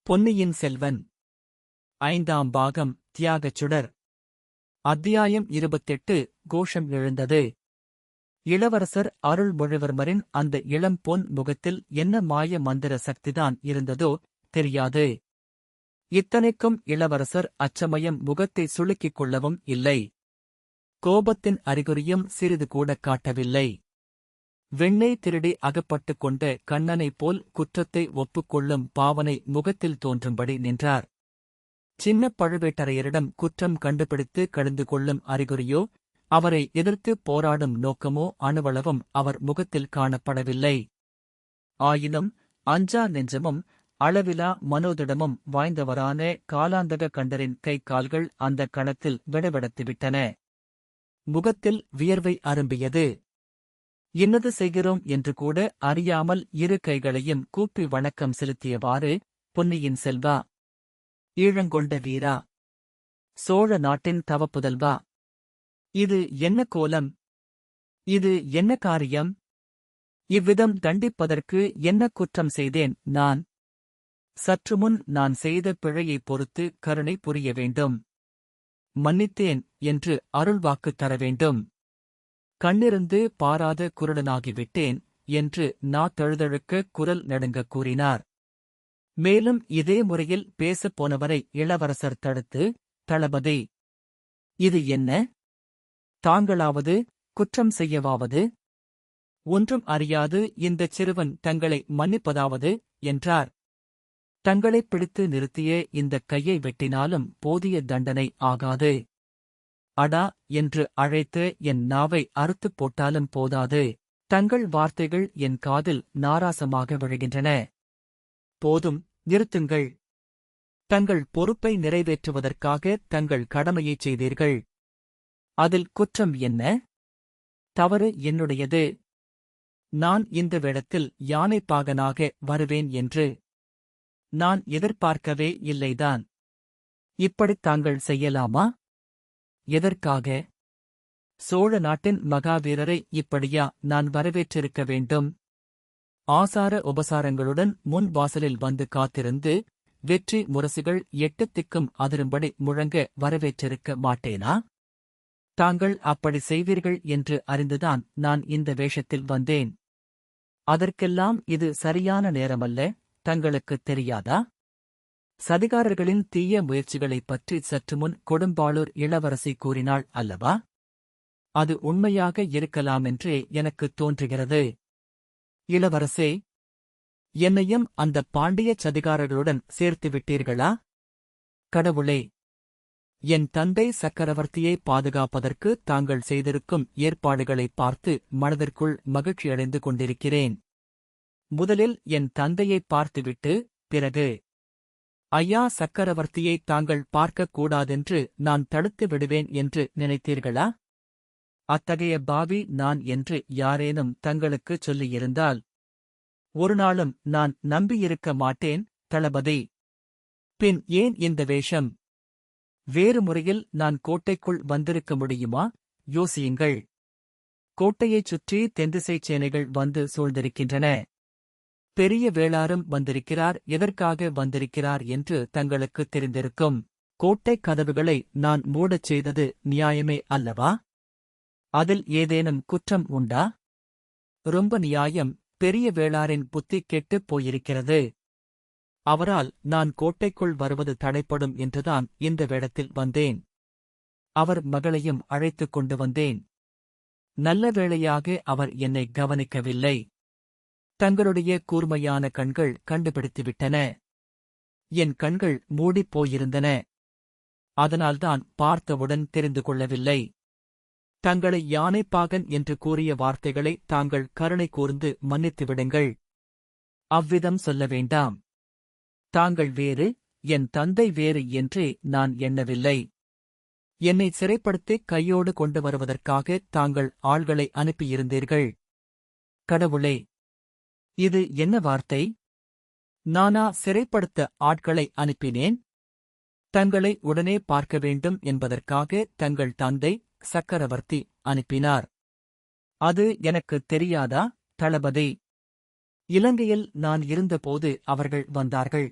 பொன்னியின் செல்வன் ஐந்தாம் பாகம் தியாகச் சுடர். அத்தியாயம் 28. கோஷம் எழுந்தது. இளவரசர் அருள்மொழிவர்மரின் அந்த இளம் பொன் முகத்தில் என்ன மாய மந்திர சக்திதான் இருந்ததோ தெரியாது. இத்தனைக்கும் இளவரசர் அச்சமயம் முகத்தை சுளுக்கிக் கொள்ளவும் இல்லை. கோபத்தின் அறிகுறியும் சிறிது கூட காட்டவில்லை. வெண்ணெய் திருடி அகப்பட்டுக் கொண்ட கண்ணனைப் போல் குற்றத்தை ஒப்புக்கொள்ளும் பாவனை முகத்தில் தோன்றும்படி நின்றார். சின்னப் பழுவேட்டரையரிடம் குற்றம் கண்டுபிடித்து கழிந்து கொள்ளும் அறிகுறியோ அவரை எதிர்த்து போராடும் நோக்கமோ அணுவளவும் அவர் முகத்தில் காணப்படவில்லை. ஆயினும் அஞ்சா நெஞ்சமும் அளவிலா மனோதிடமும் வாய்ந்தவரான காலாந்தக கண்டரின் கை கால்கள் அந்த கணத்தில் விடவிடத்துவிட்டன. முகத்தில் வியர்வை அரும்பியது. என்னது செய்கிறோம் என்று கூட அறியாமல் இரு கைகளையும் கூப்பி வணக்கம் செலுத்தியவாறு, பொன்னியின் செல்வா, ஈழங்கொண்ட வீரா, சோழ நாட்டின் தவப்புதல்வா, இது என்ன கோலம்? இது என்ன காரியம்? இவ்விதம் தண்டிப்பதற்கு என்ன குற்றம் செய்தேன் நான்? சற்றுமுன் நான் செய்த பிழையைப் பொறுத்து கருணை புரிய வேண்டும். மன்னித்தேன் என்று அருள்வாக்கு தர வேண்டும். கண்ணிருந்து பாராத குருடனாகிவிட்டேன் என்று தழுதழுக்க குரல் நடுங்கக் கூறினார். மேலும் இதே முறையில் பேசப் போனவரை இளவரசர் தடுத்து, தளபதி, இது என்ன? தாங்களாவது குற்றம் செய்யவாவது? ஒன்றும் அறியாது இந்தச் சிறுவன் தங்களை மன்னிப்பதாவது என்றார். தங்களைப் பிடித்து நிறுத்திய இந்தக் கையை வெட்டினாலும் போதிய தண்டனை ஆகாது. அடா என்று அழைத்து என் நாவை அறுத்துப் போட்டாலும் போதாது. தங்கள் வார்த்தைகள் என் காதில் நாராசமாக விழுகின்றன. போதும், நிறுத்துங்கள். தங்கள் பொறுப்பை நிறைவேற்றுவதற்காக தங்கள் கடமையைச் செய்தீர்கள். அதில் குற்றம் என்ன? தவறு என்னுடையது. நான் இந்த வேடத்தில் யானைப்பாகனாக வருவேன் என்று நான் எதிர்பார்க்கவே இல்லைதான். இப்படித் தாங்கள் செய்யலாமா? எதற்காக? சோழ நாட்டின் மகாவீரரை இப்படியா நான் வரவேற்றிருக்க வேண்டும்? ஆசார உபசாரங்களுடன் முன் வாசலில் வந்து காத்திருந்து வெற்றி முரசுகள் 8 திக்கும் அதிரும்படி முழங்க வரவேற்றிருக்க மாட்டேனா? தாங்கள் அப்படி செய்வீர்கள் என்று அறிந்துதான் நான் இந்த வேஷத்தில் வந்தேன். அதற்கெல்லாம் இது சரியான நேரமல்ல, தங்களுக்குத் தெரியாதா? சதிகாரர்களின் தீய முயற்சிகளைப் பற்றி சற்றுமுன் கொடும்பாளூர் இளவரசி கூறினாள் அல்லவா? அது உண்மையாக இருக்கலாமென்றே எனக்குத் தோன்றுகிறது. இளவரசே, என்னையும் அந்த பாண்டிய சதிகாரர்களுடன் சேர்த்துவிட்டீர்களா? கடவுளே, என் தந்தை சக்கரவர்த்தியை பாதுகாப்பதற்கு தாங்கள் செய்திருக்கும் ஏற்பாடுகளைப் பார்த்து மனதிற்குள் மகிழ்ச்சியடைந்து கொண்டிருக்கிறேன். முதலில் என் தந்தையைப் பார்த்துவிட்டு பிறகு ஐயா சக்கரவர்த்தியை தாங்கள் பார்க்கக் கூடாதென்று நான் தடுத்து விடுவேன் என்று நினைத்தீர்களா? அத்தகைய பாவி நான் என்று யாரேனும் தங்களுக்குச் சொல்லியிருந்தால் ஒருநாளும் நான் நம்பியிருக்க மாட்டேன் தளபதி. பின் ஏன் இந்த வேஷம்? வேறு முறையில் நான் கோட்டைக்குள் வந்திருக்க முடியுமா? யோசியுங்கள். கோட்டையைச் சுற்றி தென்திசைச் சேனைகள் வந்து சூழ்ந்திருக்கின்றன. பெரிய வேளாரும் வந்திருக்கிறார். எதற்காக வந்திருக்கிறார் என்று தங்களுக்குத் தெரிந்திருக்கும். கோட்டைக் கதவுகளை நான் மூடச் செய்தது நியாயமே அல்லவா? அதில் ஏதேனும் குற்றம் உண்டா? ரொம்ப நியாயம். பெரிய வேளாரின் புத்தி கெட்டுப் போயிருக்கிறது. அவரால் நான் கோட்டைக்குள் வருவது தடைப்படும் என்றுதான் இந்த வேடத்தில் வந்தேன். அவர் மகளையும் அழைத்துக் கொண்டு வந்தேன். நல்ல வேளையாக அவர் என்னை கவனிக்கவில்லை. தங்களுடைய கூர்மையான கண்கள் கண்டுபிடித்துவிட்டன. என் கண்கள் மூடிப் போயிருந்தன. அதனால்தான் பார்த்தவுடன் தெரிந்து கொள்ளவில்லை. தங்களை யானைப்பாகன் என்று கூறிய வார்த்தைகளை தாங்கள் கருணை கூர்ந்து மன்னித்துவிடுங்கள். அவ்விதம் சொல்ல வேண்டாம். தாங்கள் வேறு, என் தந்தை வேறு என்று நான் எண்ணவில்லை. என்னை சிறைப்படுத்தி கையோடு கொண்டு வருவதற்காக தாங்கள் ஆள்களை அனுப்பியிருந்தீர்கள். கடவுளே, இது என்ன வார்த்தை? நானா சிறைப்படுத்த ஆட்களை அனுப்பினேன்? தங்களை உடனே பார்க்க வேண்டும் என்பதற்காக தங்கள் தந்தை சக்கரவர்த்தி அனுப்பினார். அது எனக்குத் தெரியாதா தளபதி? இலங்கையில் நான் இருந்தபோது அவர்கள் வந்தார்கள்.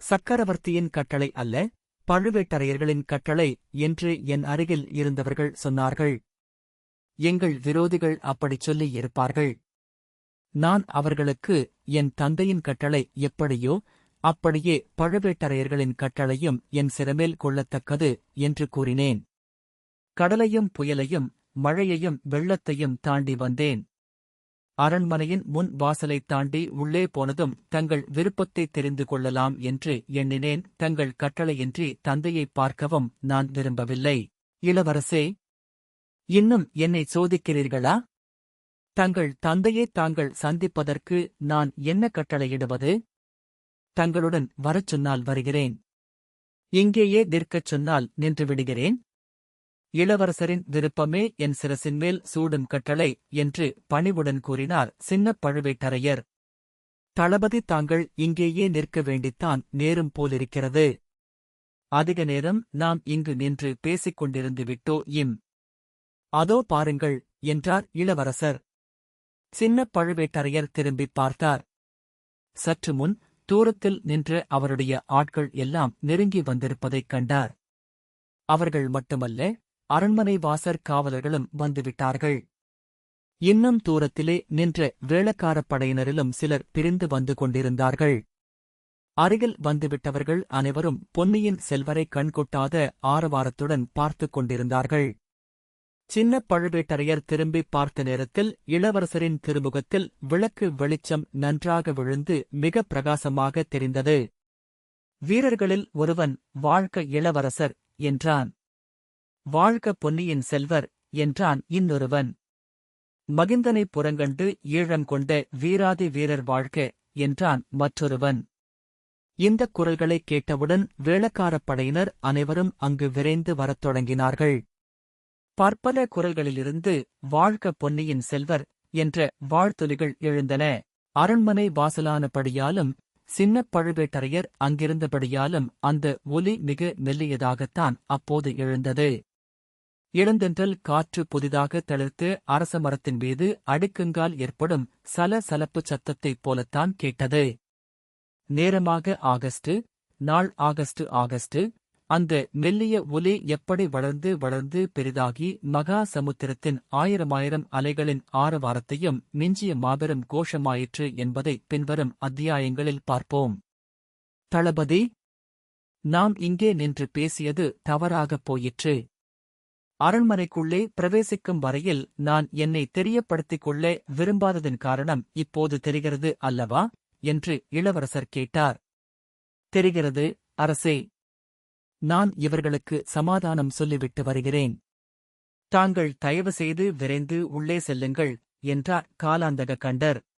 சக்கரவர்த்தியின் கட்டளை அல்ல, பழுவேட்டரையர்களின் கட்டளை என்று என் அருகில் இருந்தவர்கள் சொன்னார்கள். எங்கள் விரோதிகள் அப்படிச் சொல்லி இருப்பார்கள். நான் அவர்களுக்கு என் தந்தையின் கட்டளை எப்படியோ அப்படியே பழுவேட்டரையர்களின் கட்டளையும் என் சிரமேல் கொள்ளத்தக்கது என்று கூறினேன். கடலையும் புயலையும் மழையையும் வெள்ளத்தையும் தாண்டி வந்தேன். அரண்மனையின் முன் வாசலைத் தாண்டி உள்ளே போனதும் தங்கள் விருப்பத்தை தெரிந்து கொள்ளலாம் என்று எண்ணினேன். தங்கள் கட்டளையின்றி தந்தையைப் பார்க்கவும் நான் விரும்பவில்லை. இளவரசே, இன்னும் என்னை சோதிக்கிறீர்களா? தங்கள் தந்தையை தாங்கள் சந்திப்பதற்கு நான் என்ன கட்டளையிடுவது? தங்களுடன் வரச் சொன்னால் வருகிறேன். இங்கேயே நிற்கச் சொன்னால் நின்று விடுகிறேன். இளவரசரின் விருப்பமே என் சிரசின் மேல் சூடும் கட்டளை என்று பணிவுடன் கூறினார் சின்னப் பழுவேட்டரையர். தளபதி, தாங்கள் இங்கேயே நிற்க வேண்டித்தான் நேரும் போலிருக்கிறது. அதிக நேரம் நாம் இங்கு நின்று பேசிக் கொண்டிருந்து விட்டோ இம். அதோ பாருங்கள் என்றார் இளவரசர். சின்னப் பழுவேட்டரையர் திரும்பிப் பார்த்தார். சற்று முன் தூரத்தில் நின்ற அவருடைய ஆட்கள் எல்லாம் நெருங்கி வந்திருப்பதைக் கண்டார். அவர்கள் மட்டுமல்ல, அரண்மனை வாசற் காவலர்களும் வந்துவிட்டார்கள். இன்னும் தூரத்திலே நின்ற வேளக்காரப் படையினரிலும் சிலர் பிரிந்து வந்து கொண்டிருந்தார்கள். அருகில் வந்துவிட்டவர்கள் அனைவரும் பொன்னியின் செல்வரை கண்கொட்டாத ஆரவாரத்துடன் பார்த்துக் கொண்டிருந்தார்கள். சின்னப் பழுவேட்டரையர் திரும்பிப் பார்த்த நேரத்தில் இளவரசரின் திருமுகத்தில் விளக்கு வெளிச்சம் நன்றாக விழுந்து மிக பிரகாசமாக தெரிந்தது. வீரர்களில் ஒருவன், வாழ்க இளவரசர் என்றான். வாழ்க பொன்னியின் செல்வர் என்றான் இன்னொருவன். மகிந்தனை புறங்கண்டு ஈழங்கொண்ட வீராதி வீரர் வாழ்க என்றான் மற்றொருவன். இந்தக் குரல்களைக் கேட்டவுடன் வேளக்காரப் படையினர் அனைவரும் அங்கு விரைந்து வரத் தொடங்கினார்கள். பற்பல குரல்களிலிருந்து வாழ்க பொன்னியின் செல்வர் என்ற வாழ்த்தொலிகள் எழுந்தன. அரண்மனை வாசலானபடியாலும் சின்னப் பழுவேட்டரையர் அங்கிருந்தபடியாலும் அந்த ஒலி மிக மெல்லியதாகத்தான் அப்போது எழுந்தது. இளந்தென்றல் காற்று புதிதாக தளிர்த்து அரச மரத்தின் மீது அடுக்குங்கால் ஏற்படும் சலசலப்புச் சத்தத்தைப் போலத்தான் கேட்டது. நேரமாக ஆகஸ்டு, நாள் ஆகஸ்டு. அந்த மெல்லிய ஒலி எப்படி வளர்ந்து வளர்ந்து பெரிதாகி மகா சமுத்திரத்தின் ஆயிரமாயிரம் அலைகளின் ஆரவாரத்தையும் மிஞ்சிய மாபெரும் கோஷமாயிற்று என்பதை பின்வரும் அத்தியாயங்களில் பார்ப்போம். தளபதி, நாம் இங்கே நின்று பேசியது தவறாகப் போயிற்று. அரண்மனைக்குள்ளே பிரவேசிக்கும் வரையில் நான் என்னை தெரியப்படுத்திக் கொள்ள விரும்பாததின் காரணம் இப்போது தெரிகிறது அல்லவா என்று இளவரசர் கேட்டார். தெரிகிறது அரசே. நான் இவர்களுக்கு சமாதானம் சொல்லிவிட்டு வருகிறேன். தாங்கள் தயவு செய்து விரைந்து உள்ளே செல்லுங்கள் என்றார் காலாந்தக கண்டர்.